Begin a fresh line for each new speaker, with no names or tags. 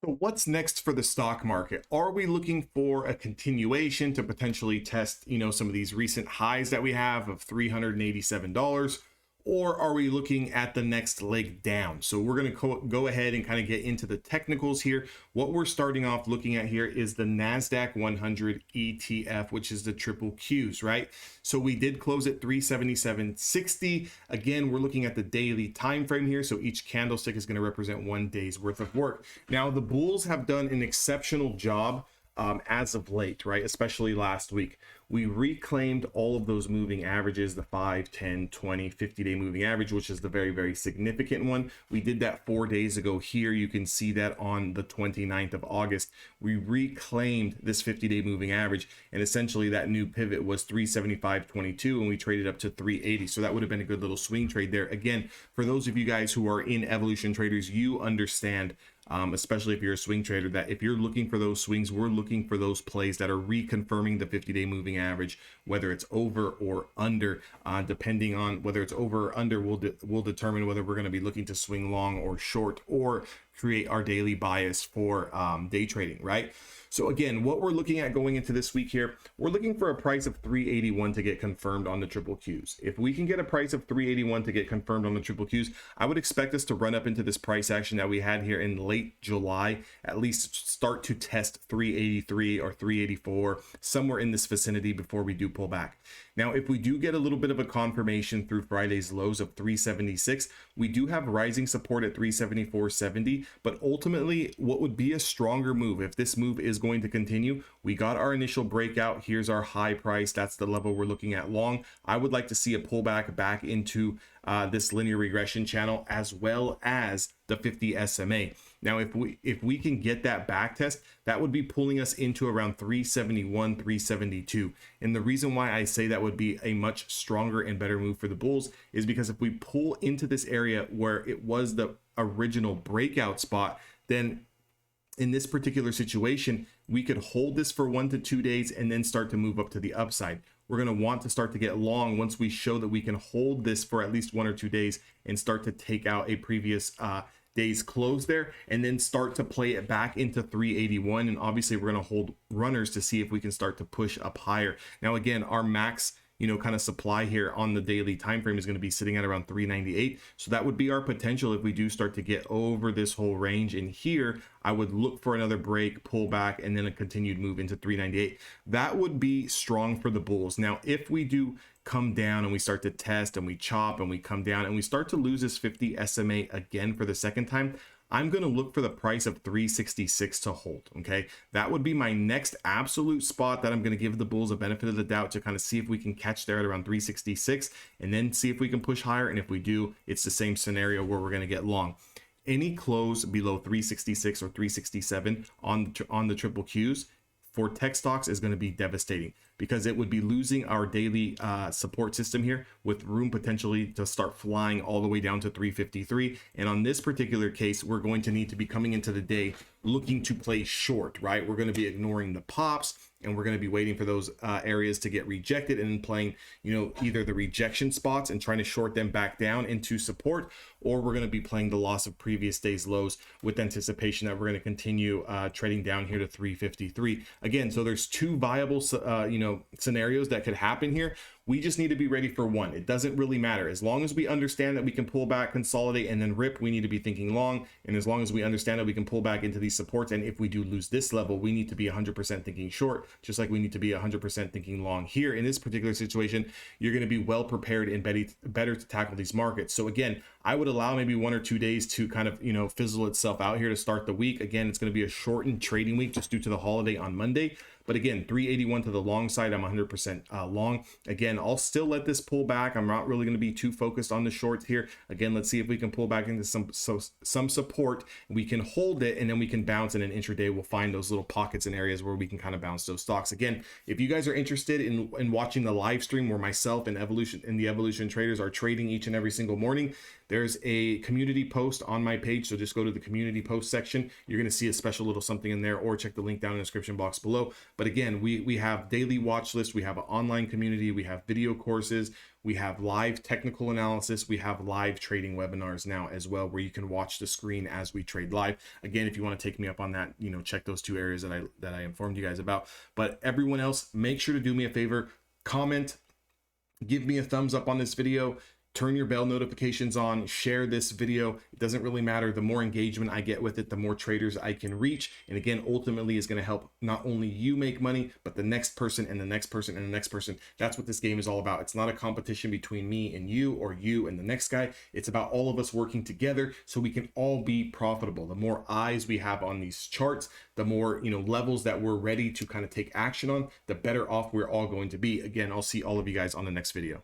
So what's next for the stock market? Are we looking for a continuation to potentially test, some of these recent highs that we have of $387? Or are we looking at the next leg down? So we're going to go ahead and kind of get into the technicals here. What we're starting off looking at here is the NASDAQ 100 ETF, which is the triple Qs, right? So we did close at 377.60. Again, we're looking at the daily time frame here. So each candlestick is going to represent 1 day's worth of work. Now, the bulls have done an exceptional job as of late, right? Especially last week. We reclaimed all of those moving averages, the 5, 10, 20, 50-day moving average, which is the very, very significant one. We did that 4 days ago here. You can see that on the 29th of August. We reclaimed this 50-day moving average, and essentially that new pivot was 375.22, and we traded up to 380. So that would have been a good little swing trade there. Again, for those of you guys who are in Evolution Traders, you understand, especially if you're a swing trader, that if you're looking for those swings, we're looking for those plays that are reconfirming the 50-day moving average, whether it's over or under. Depending on whether it's over or under, we'll determine whether we're going to be looking to swing long or short, or create our daily bias for day trading, right? So again, what we're looking at going into this week here, we're looking for a price of 381 to get confirmed on the triple Qs. If we can get a price of 381 to get confirmed on the triple Qs, I would expect us to run up into this price action that we had here in late July, at least start to test 383 or 384, somewhere in this vicinity before we do pull back. Now, if we do get a little bit of a confirmation through Friday's lows of 376, we do have rising support at 374.70, but ultimately what would be a stronger move, if this move is going to continue, we got our initial breakout. Here's our high price. That's the level we're looking at long. I would like to see a pullback back into this linear regression channel, as well as the 50 SMA. Now, if we can get that back test, that would be pulling us into around 371, 372. And the reason why I say that would be a much stronger and better move for the bulls is because if we pull into this area where it was the original breakout spot, then in this particular situation, we could hold this for 1 to 2 days and then start to move up to the upside. We're going to want to start to get long once we show that we can hold this for at least 1 or 2 days and start to take out a previous day's close there, and then start to play it back into 381. And obviously we're going to hold runners to see if we can start to push up higher. Now, again, our max kind of supply here on the daily time frame is going to be sitting at around 398. So that would be our potential if we do start to get over this whole range. And here I would look for another break, pull back, and then a continued move into 398. That would be strong for the bulls. Now, if we do come down and we start to test and we chop and we come down and we start to lose this 50 SMA again for the second time, I'm going to look for the price of 366 to hold. Okay, that would be my next absolute spot that I'm going to give the bulls a benefit of the doubt to kind of see if we can catch there at around 366, and then see if we can push higher. And if we do, it's the same scenario where we're going to get long. Any close below 366 or 367 on the triple Qs for tech stocks is going to be devastating, because it would be losing our daily support system here, with room potentially to start flying all the way down to 353. And on this particular case, we're going to need to be coming into the day looking to play short, right? We're going to be ignoring the pops, and we're going to be waiting for those areas to get rejected, and then playing, either the rejection spots and trying to short them back down into support, or we're going to be playing the loss of previous day's lows with anticipation that we're going to continue trading down here to 353 again. So there's two viable scenarios that could happen here. We just need to be ready for one. It doesn't really matter. As long as we understand that we can pull back, consolidate, and then rip, we need to be thinking long. And as long as we understand that we can pull back into these supports, and if we do lose this level, we need to be 100% thinking short, just like we need to be 100% thinking long. Here in this particular situation, you're going to be well prepared and better to tackle these markets. So again, I would allow maybe 1 or 2 days to kind of, fizzle itself out here to start the week. Again, it's going to be a shortened trading week just due to the holiday on Monday. But again, 381 to the long side, I'm 100% long. Again, I'll still let this pull back. I'm not really going to be too focused on the shorts here. Again, let's see if we can pull back into some support. We can hold it, and then we can bounce, and in intraday we'll find those little pockets and areas where we can kind of bounce those stocks. Again, if you guys are interested in watching the live stream where myself and the Evolution Traders are trading each and every single morning, there's a community post on my page. So just go to the community post section. You're going to see a special little something in there, or check the link down in the description box below. But again, we have daily watch lists. We have an online community. We have video courses. We have live technical analysis. We have live trading webinars now as well, where you can watch the screen as we trade live. Again, if you want to take me up on that, you know, check those 2 areas that I informed you guys about. But everyone else, make sure to do me a favor, comment, give me a thumbs up on this video, turn your bell notifications on, share this video. It doesn't really matter. The more engagement I get with it, the more traders I can reach. And again, ultimately is going to help not only you make money, but the next person and the next person and the next person. That's what this game is all about. It's not a competition between me and you, or you and the next guy. It's about all of us working together so we can all be profitable. The more eyes we have on these charts, the more, you know, levels that we're ready to kind of take action on, the better off we're all going to be. Again, I'll see all of you guys on the next video.